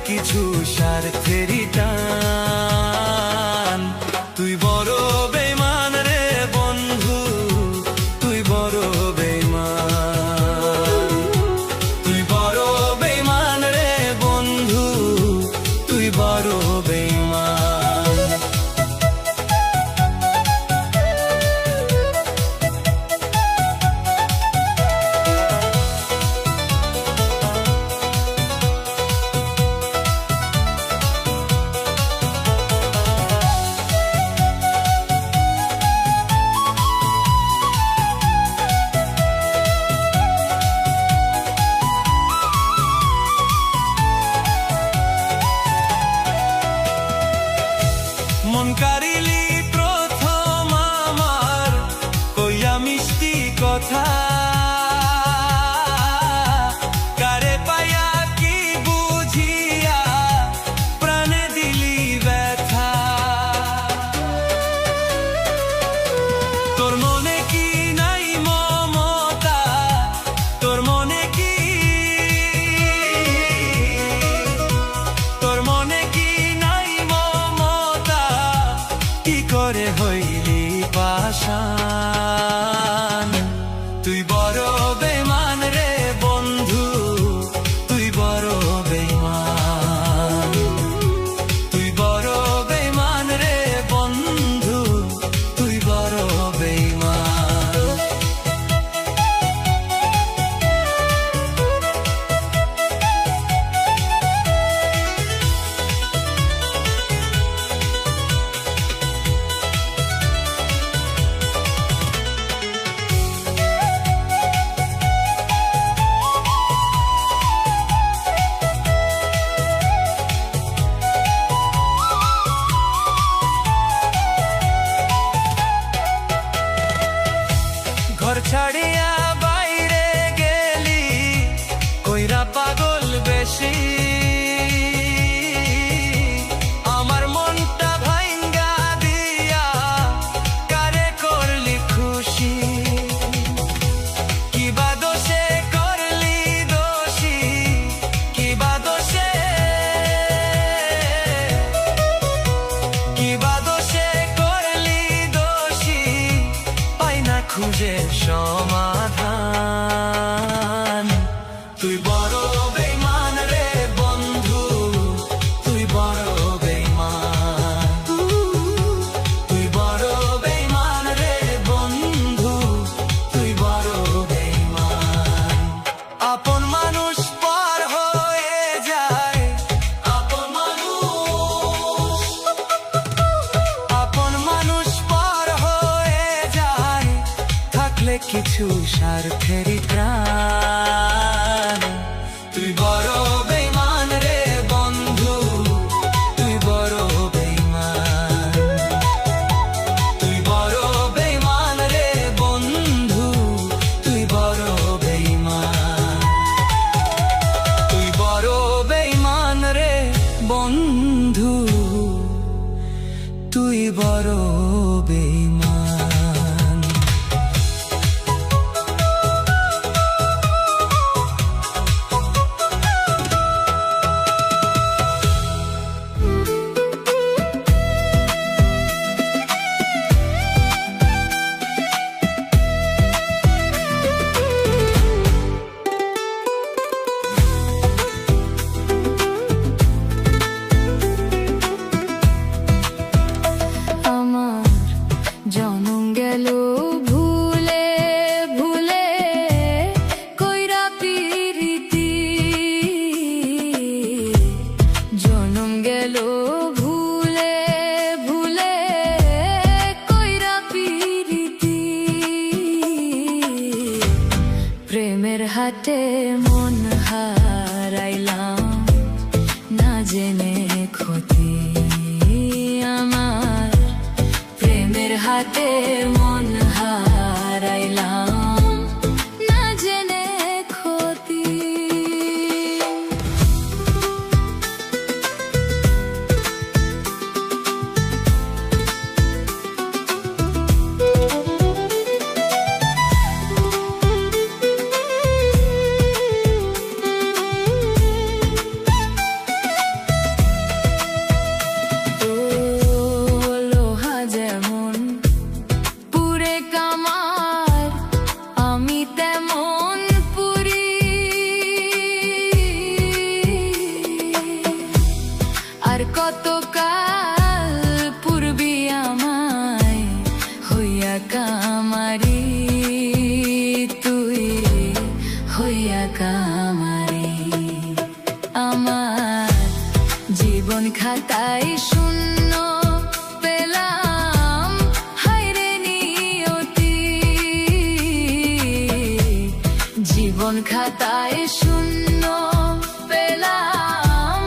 কিছু স্বার্থেরই টান। তুই বড় বেঈমান রে বন্ধু, তুই বড় বেঈমান, তুই বড় বেঈমান রে বন্ধু, তুই বড় বেঈমান। মন কারিলি প্রথম আমার কইয়া মিষ্টি কথা, কারে পাইয়া কি বুঝিয়া প্রাণে দিলি ব্যথা। তোর মনে কি নাই মমতা, তোর মনে কি, তোর মনে কি নাই মমতা, কি করে হইলি পাষাণ। তুই বড় বেঈমান রে বন্ধু, তুই বড় বেঈমান, তুই বড় বেঈমান রে বন্ধু, তুই বড় বেঈমান। ঘর ছাড়িয়া বাইরে গেলি কইরা পাগল বেশি, আমার মনটা ভাঙ্গা দিয়া কারে করলি খুশি। কিবা দোষে করলি দোষী, কিবা দোষে, কিবা দোষে করলি দোষী, পাই না খুঁজে সমাধান। তুই বড় বেঈমান রে বন্ধু, তুই বড় বেঈমান, তুই বড় বেঈমান রে বন্ধু, তুই বড় বেঈমান। আপন মানুষ পর হয়ে যায়, আপন মানুষ, আপন মানুষ পর হয়ে যায়, থাকলে কিছু স্বার্থেরই প্রাণ। তুই বড় বেঈমান রে বন্ধু, তুই বড় বেঈমান, তুই বড় বেঈমান রে বন্ধু, তুই বড় বেঈমান, তুই বড় বেঈমান রে বন্ধু, তুই বড় বেঈমান। হাটে মন হারাইলাম না জেনে ক্ষতি আমার, প্রেমের হাটে মন হারাইলাম না জেনে ক্ষতি। কতকাল পূর্বে আমায় হইয়া কামারি, তুই হইয়া কামারি। আমার জীবন খাতায় শূন্য পেলাম, হায়রে নিয়তি। জীবন খাতায় শূন্য পেলাম,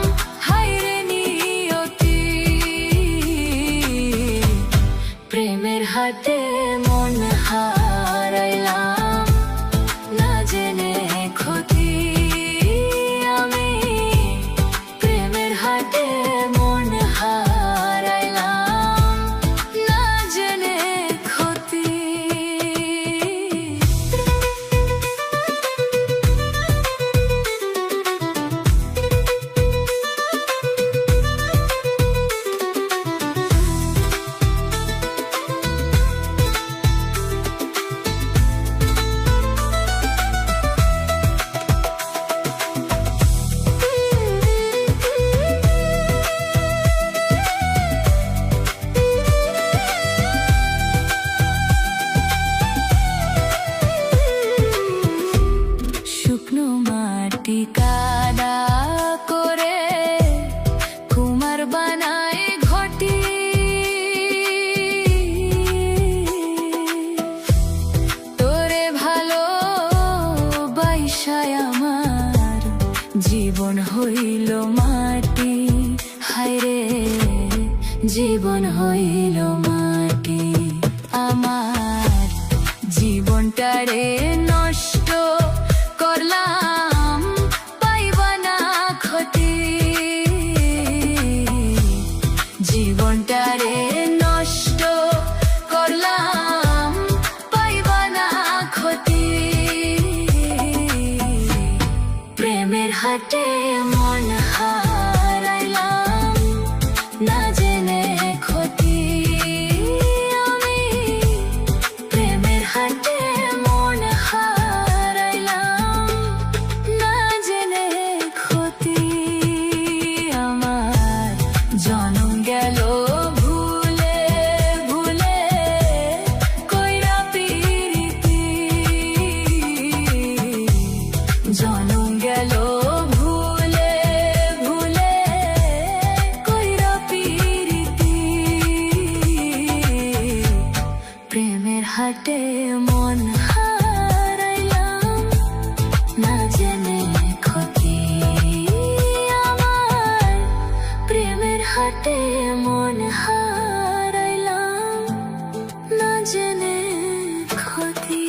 হায়রে নিয়তি। প্রেমের হাটে মন হারাইলাম, না জেনে ক্ষতি আমি। প্রেমের হাটে মন হারাইলাম, না জেনে ক্ষতি। শুকনো মাটি কাদা করে কুমার বানায় ঘটি, তোরে ভালো বাইসায় আমার জীবন হইল মাটি। হায়রে জীবন হইল মাটি। আমার জীবনটারে নষ্ট করলাম, পাইবা না ক্ষতি। জীবনটারে নষ্ট করলাম, পাইবা না ক্ষতি। প্রেমের হাটে মন হারাইলাম, না জেনে ক্ষতি আমি। প্রেমের হাটে মন হারাইলাম, না জেনে ক্ষতি। আমার জনম গেল ভুলে ভুলে, কইরা পিরিতি। জনম গেল ভুলে ভুলে, কইরা পিরিতি। প্রেমের হাটে মন হারাইলাম, না জেনে ক্ষতি আমার। প্রেমের হাটে মন হারাইলাম, না জেনে ক্ষতি।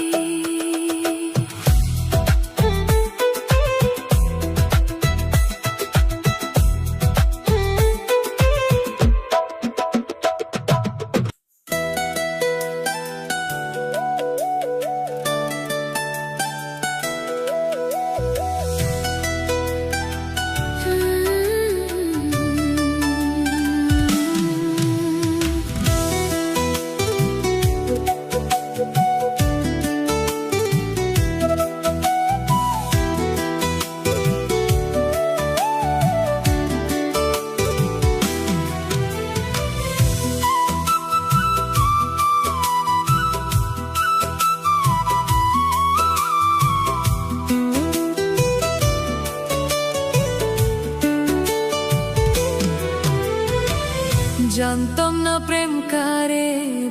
জানতাম না প্রেম কারে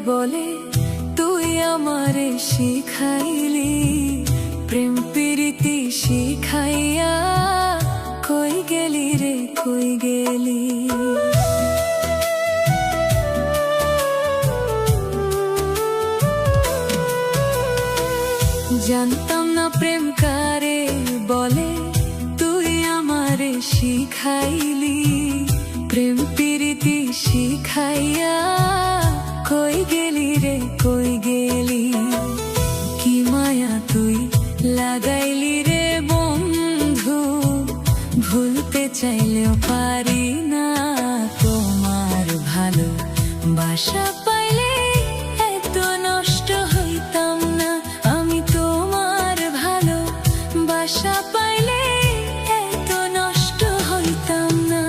বলে, তুই আমারে শিখাইলি। প্রেম প্রীতি শিখাইয়া কই গেলি রে, কই গেলি। জানতাম না প্রেম কারে বলে, তুই আমারে শিখাইলি। প্রেম প্রীতি শিখাইয়া কই গেলি রে, কই গেলি। কি মায়া তুই লাগাইলি রে বন্ধু, ভুলতে চাইলেও পারি না তোমার ভালো বাসা পাইলে এত নষ্ট হইতাম না। আমি তোমার ভালো বাসা পাইলে এত নষ্ট হইতাম না।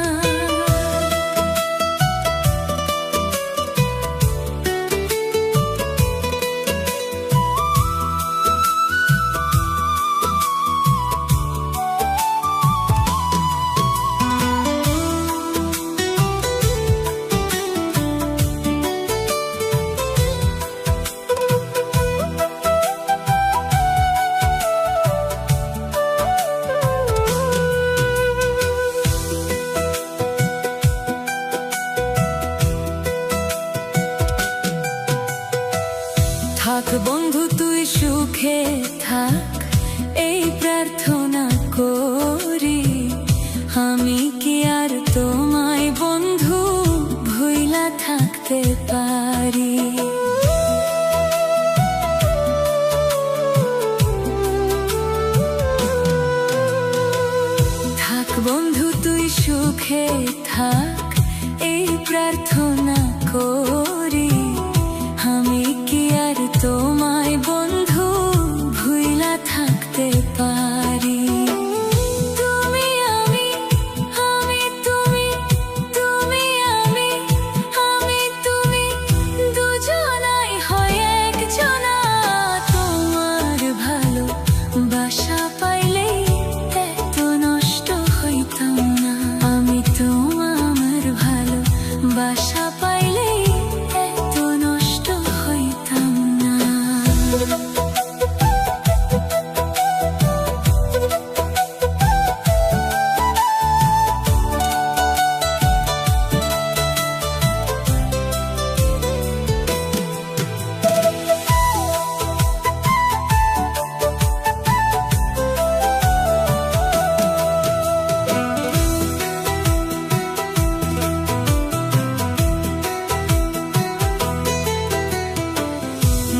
থাক বন্ধু তুই সুখে থাক, এই প্রার্থনা করি। আমি কি আর তোমায় বন্ধু ভুইলা থাকতে পারি? থাক বন্ধু তুই সুখে থাক, এই প্রার্থনা করি। আমি কি আর তোমায় বন্ধু ভুইলা থাকতে পারি? তুমি আমি, আমি তুমি, তুমি আমি, আমি তুমি, দুজনাই হয় একজনা। তোমার ভালো বাসা পাইলেই এত নষ্ট হইতাম না। আমি তোমার ভালো বাসা পাইলেই এত নষ্ট হইতাম না।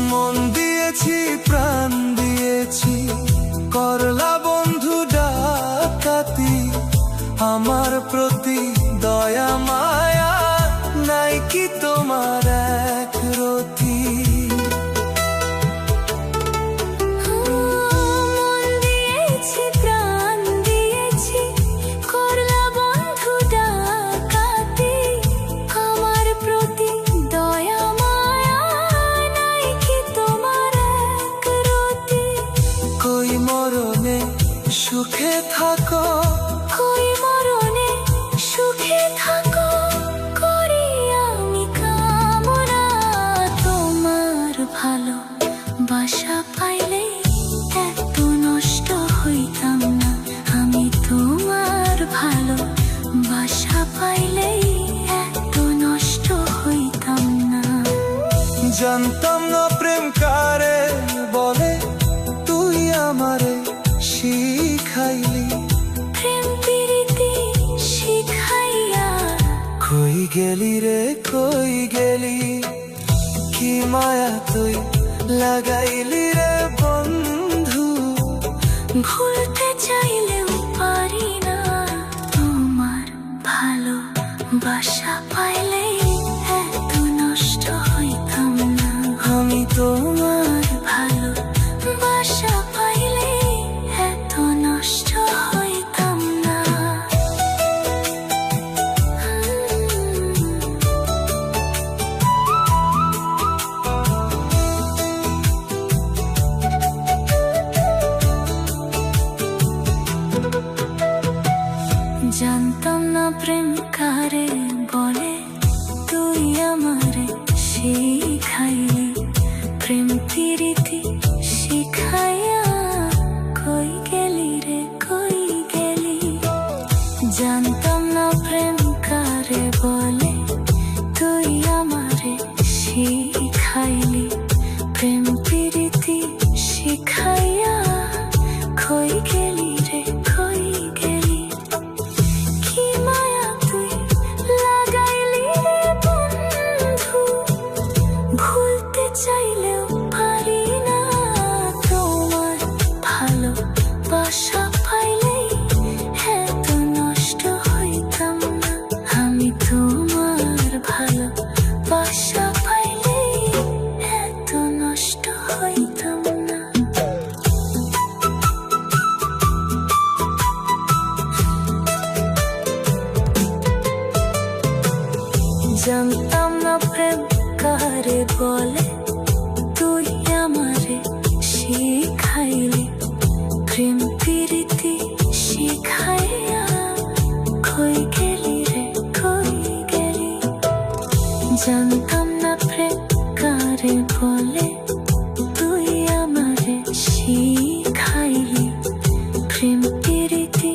মন দিয়েছি প্রাণ দিয়েছি, করলা বন্ধু ডাকাতি। আমার প্রতি দয়া মায়া নাই কি তোমার এক রতি? মন দিয়েছি প্রাণ দিয়েছি, করলা বন্ধু ডাকাতি। আমার প্রতি দয়া মায়া নাই কি তোমার এক রতি? কই মরণে সুখে থাকো, কই মরণে সুখে থাকো, করি আমি কামনা। তোমার ভালো বাসা পাইলে এত নষ্ট হইতাম না। আমি তোমার ভালো বাসা পাইলে এত নষ্ট হইতাম না। জানতাম না প্রেম কারে বলে, তুই আমারে শিখাইলি। প্রেম প্রীতি শিখাইয়া কই গেলি রে কই গেলি? কি মায়া তুই লাগাইলি রে বন্ধু? ভুলতে চাইলেও পারি না। তোমার ভালো বাসা পাইলে এত নষ্ট হইতাম না। আমি তোমার ভালো বাসা পাইলে এত নষ্ট হইতাম না। জানতাম না প্রেম কারে বলে, তুই আমারে শিখাইলি। প্রেম প্রীতি শিখাইয়া কই গেলি রে কই গেলি? জানতাম না প্রেম কারে বলে, তুই আমারে শিখাইলি। প্রেম প্রীতি শিখাইয়া কই গেলি রে কই গেলি? কি মায়া তুই লাগাইলি রে বন্ধু, ভুলতে চাইলেও পারি না। তোমার ভালো বাসা পাইলেই এত নষ্ট হইতাম না। আমি তোমার ভালো বাসা পাইলেই এত নষ্ট হইতাম না। জানতাম না প্রেম কারে বলে, তুই আমারে শিখাইলি। প্রেম প্রীতি শিখাইয়া কই গেলি রে কই গেলি? জানতাম না প্রেম কারে বলে, তুই আমারে শিখাইলি। প্রেম প্রীতি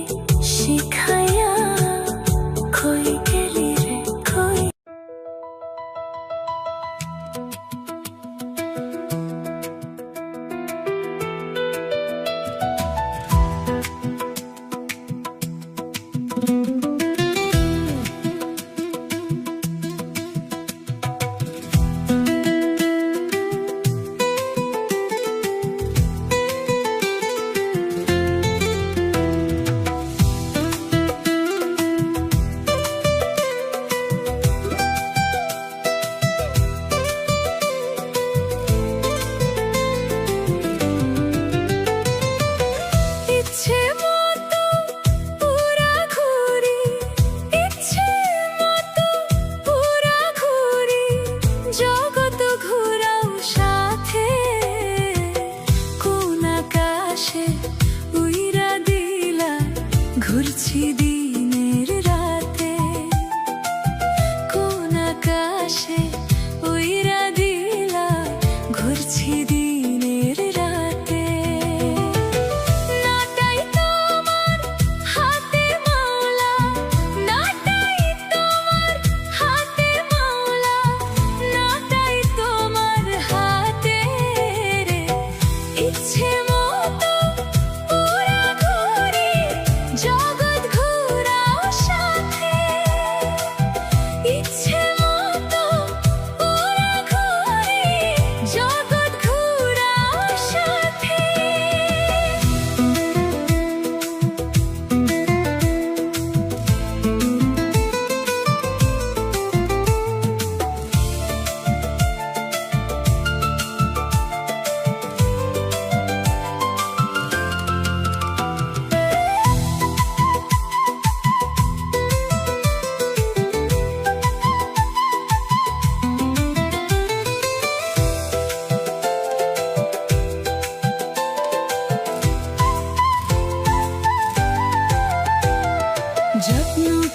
শিখাইয়া কই গেলি রে কই?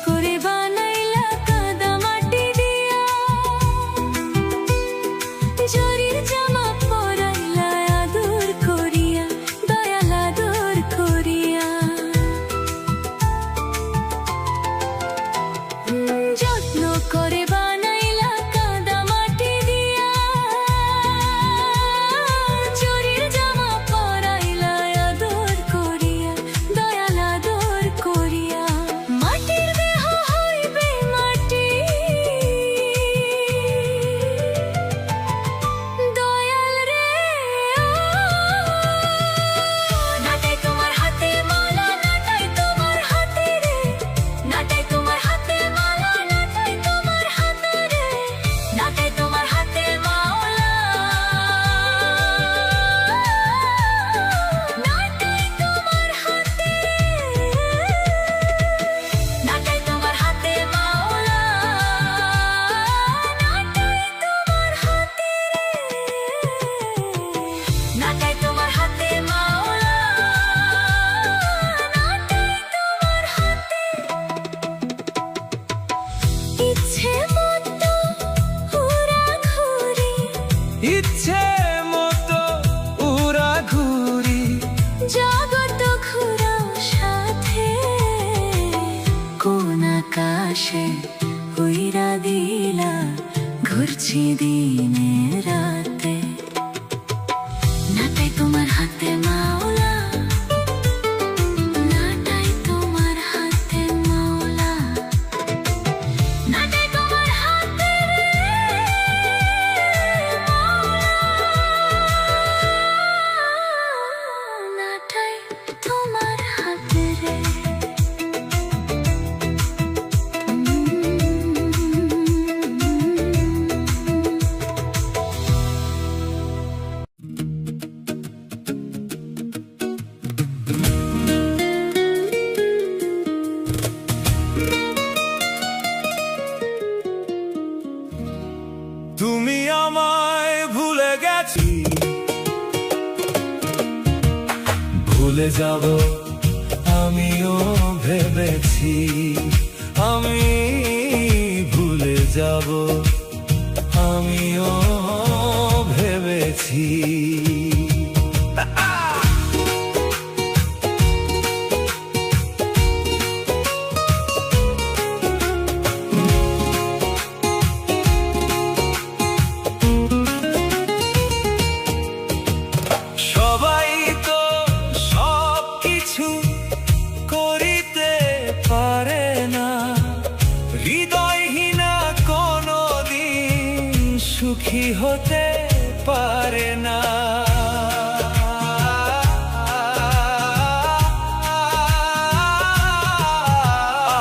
করে বানাইলা কাদা মাটি দিয়া, জরির জামা পরাইলা আদর করিয়া, দয়াল আদর করিয়া। যত্ন করে বানাইলা কাদা মাটি দিয়া, জরির জামা পরাইলা আদর করিয়া, দয়াল আদর করিয়া। মাটির দেহ হইবে মাটি, দয়াল রে নাটাই তোমার হাতে মালা, নাটাই তোমার হাতে রে, নাটাই তোমার হাতে মালা, নাটাই তোমার হাতে রে, নাটাই তোমার হাতে মাওলা, নাটাই তোমার হাতে, নাটাই তোমার হাতে মাওলা, নাটাই তোমার হাতে রে, নাটাই তোমার হাতে মাওলা, নাটাই তোমার হাতে। ইচ্ছে মতো উড়া ঘুরি, ইচ্ছে মতো উড়া ঘুরি, জগৎ ঘুরাও সাথে, কোন আকাশে উইরা দিলা ঘুরছি দিনে রাতে। নাটাই তোমার হাতে মাওলা, নাটাই তোমার হাতে মাওলা, নাটাই তোমার হাতে রে মাওলা, নাটাই তোমার হাতে রে। তুমি আমায় ভুলে গেছি, ভুলে যাব আমিও ভেবেছি, আমি ভুলে যাব আমিও ভেবেছি। সবাই তো সব কিছু করিতে পারে না, হৃদয়হীনা কোনদিন সুখী হতে পারে না।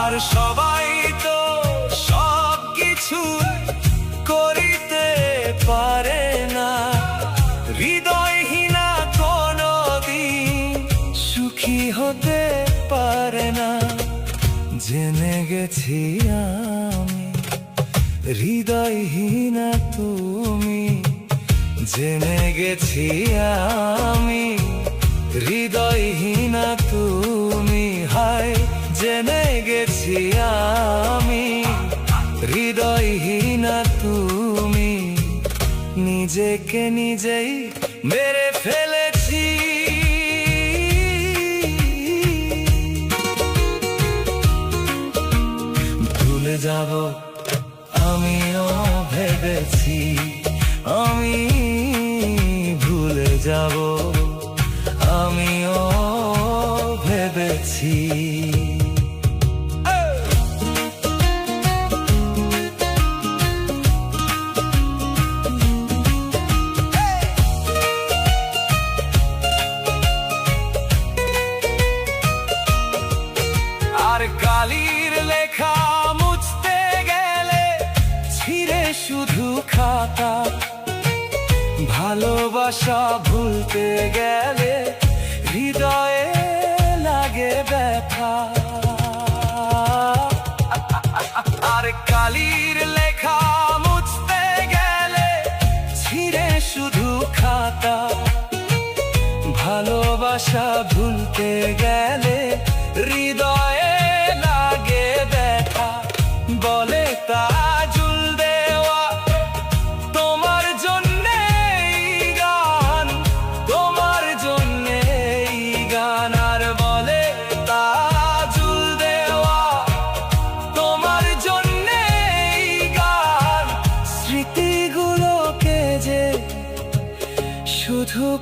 আর সবাই তো সব কিছু করিতে পারে না, হৃদয়হীনা কোনদিন সুখী হতে পারে না। জেনে গেছি আমি হৃদয়হীনা তুমি, জেনে গেছি আমি হৃদয়হীনা তুমি, হায় জেনে গেছি আমি হৃদয়হীনা তুমি। নিজেকে নিজেই মেরে ফেলেছি, ভুলে যাব আমিও ভেবেছি, আমি ভুলে যাব আমিও ভেবেছি। আর কালির লেখা মুছতে গেলে ছিঁড়ে শুধু খাতা, ভালোবাসা ভুলতে গেলে হৃদয়ে লাগে ব্যথা। আর কালির লেখা মুছতে গেলে ছিঁড়ে শুধু খাতা, ভালোবাসা ভুলতে গেলে হৃদয়ে লাগে ব্যথা।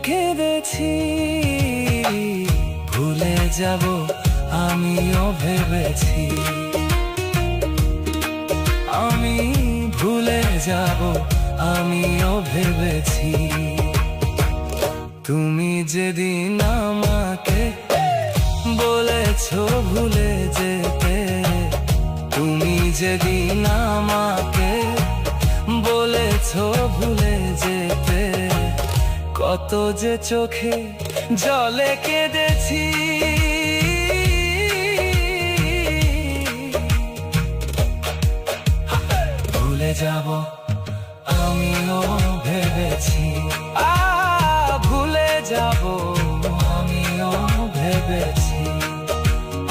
কেঁদেছি, ভুলে যাব আমিও ভেবেছি, আমি ভুলে যাব আমিও ভেবেছি। তুমি যেদিন আমাকে বলেছো ভুলে যেতে, তুমি যেদিন আমাকে বলেছো ভুলে যেতে, কত যে চোখে জলে কেঁদেছি। ভুলে যাব আমিও ভেবেছি, ভুলে যাব আমিও ভেবেছি,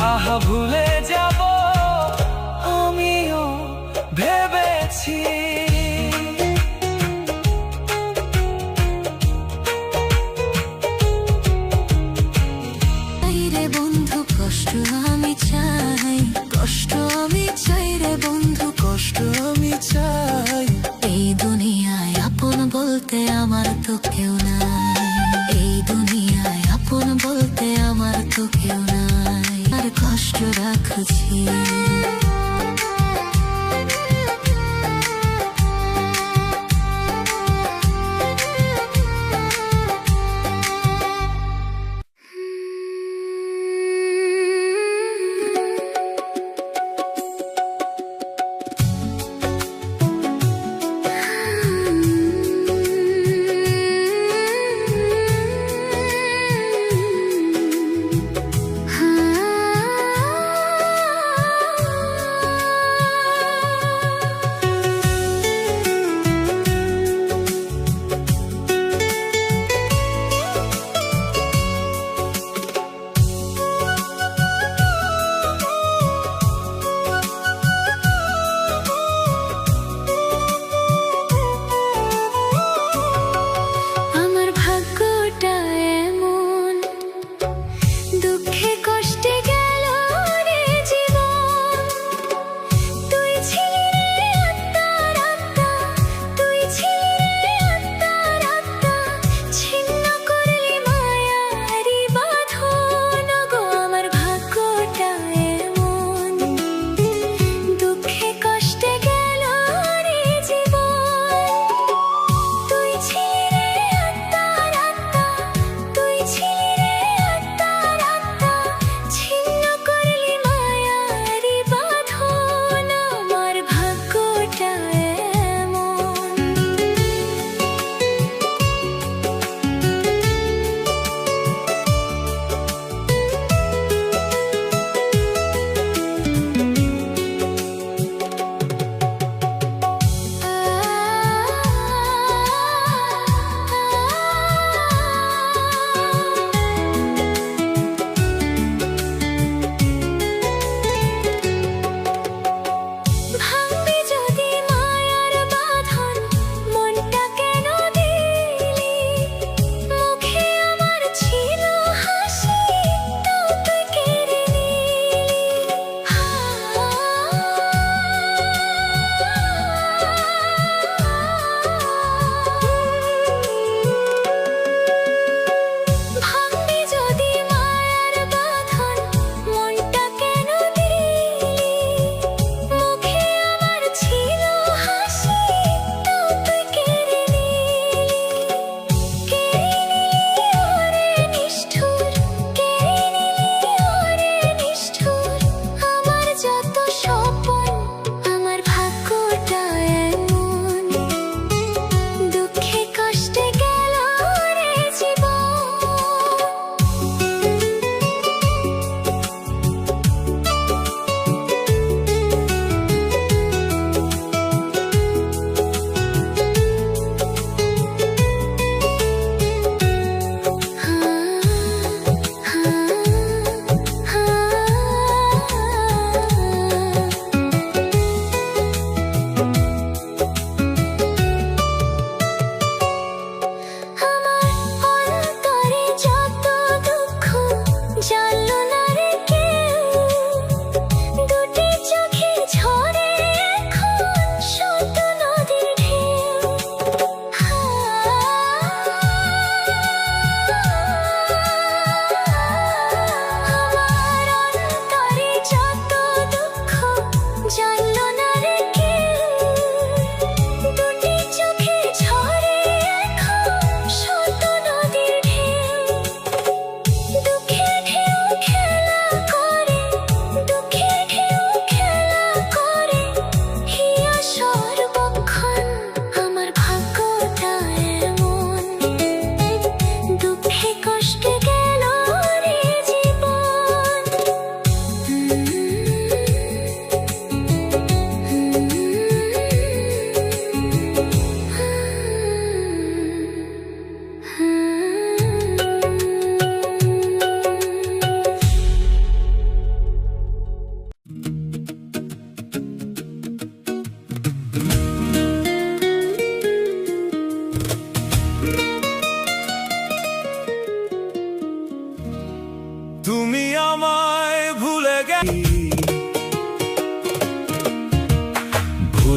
আহা ভুলে যাব আমিও ভেবেছি। রে বন্ধু কষ্ট আমি চাই, কষ্ট আমি চাই রে বন্ধু, কষ্ট আমি চাই। এই দুনিয়ায় আপন বলতে আমার তো কেউ নাই, এই দুনিয়ায় আপন বলতে আমার তো কেউ নাই। আর কষ্ট রাখছি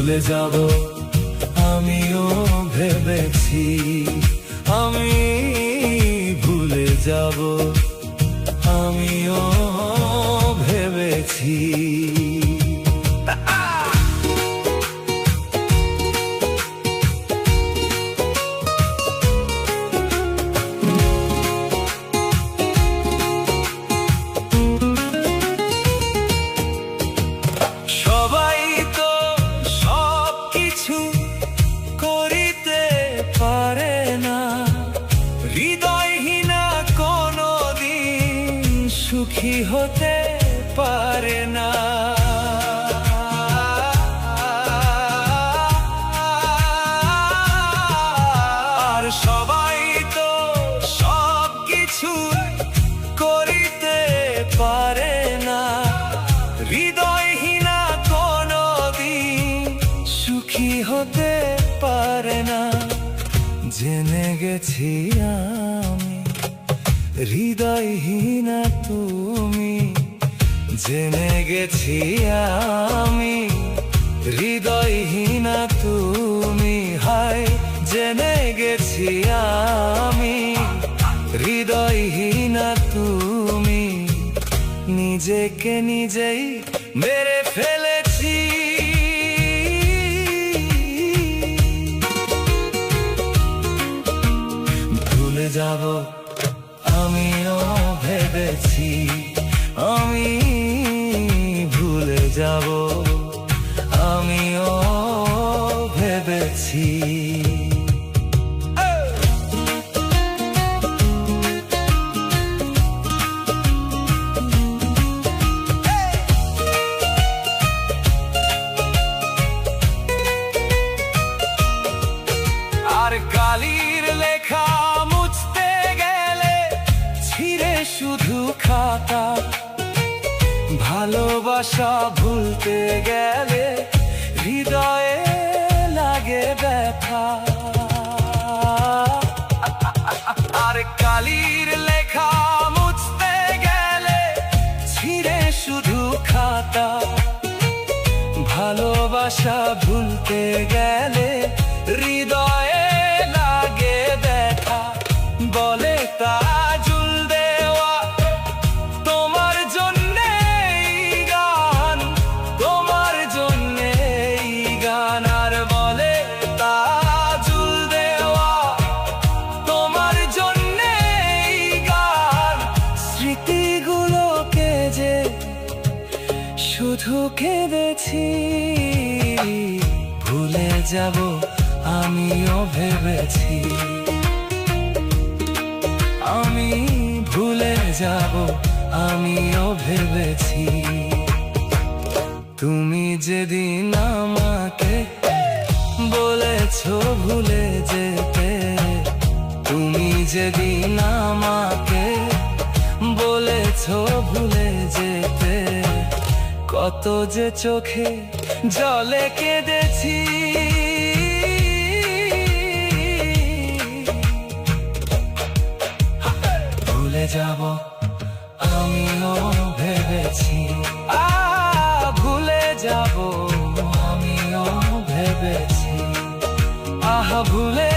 ভুলে যাব আমিও ভেবেছি, আমি ভুলে যাব আমিও ভেবেছি। সবাই তো সব কিছু করিতে পারে না, হৃদয়হীনা কোনদিন সুখী হতে পারে না। আর সবাই তো সব কিছু করিতে পারে না, হৃদয়হীনা কোনদিন সুখী হতে পারে না। জেনে গেছি আমি হৃদয়হীনা তুমি, জেনে গেছি আমি হৃদয়হীনা তুমি, হায় জেনে গেছি আমি হৃদয়হীনা তুমি। নিজেকে নিজেই মেরে ফেলেছি, ভুলে যাব আমিও ভেবেছি, আমি ভুলে যাব আমিও ভেবেছি। আর কালির লেখা মুছতে গেলে ছিঁড়ে শুধু খাতা, ভালোবাসা ভুলতে গেলে হৃদয়ে লাগে ব্যথা। আর কালির লেখা মুছতে গেলে ছিঁড়ে শুধু খাতা, ভালোবাসা ভুলতে গেলে হৃদয়ে লাগে ব্যথা। বলে তাজুল দেওয়া তোমার জন্যে গান, তোমার জন্যে গান। আর বলে তাজুল দেওয়া তোমার জন্যে গান, স্মৃতিগুলোকে যে শুধু কেঁদেছি। ভুলে যাব আমিও ভেবেছি, আমি ভুলে যাব আমিও ভেবেছি। তুমি যেদিন আমাকে বলেছো ভুলে যেতে, তুমি যেদিন আমাকে বলেছো ভুলে যেতে, কত যে চোখে জলে কেঁদেছি। ভুলে যাব আমিও ভেবেছি, ভুলে যাব আমিও ভেবেছি, ভুলে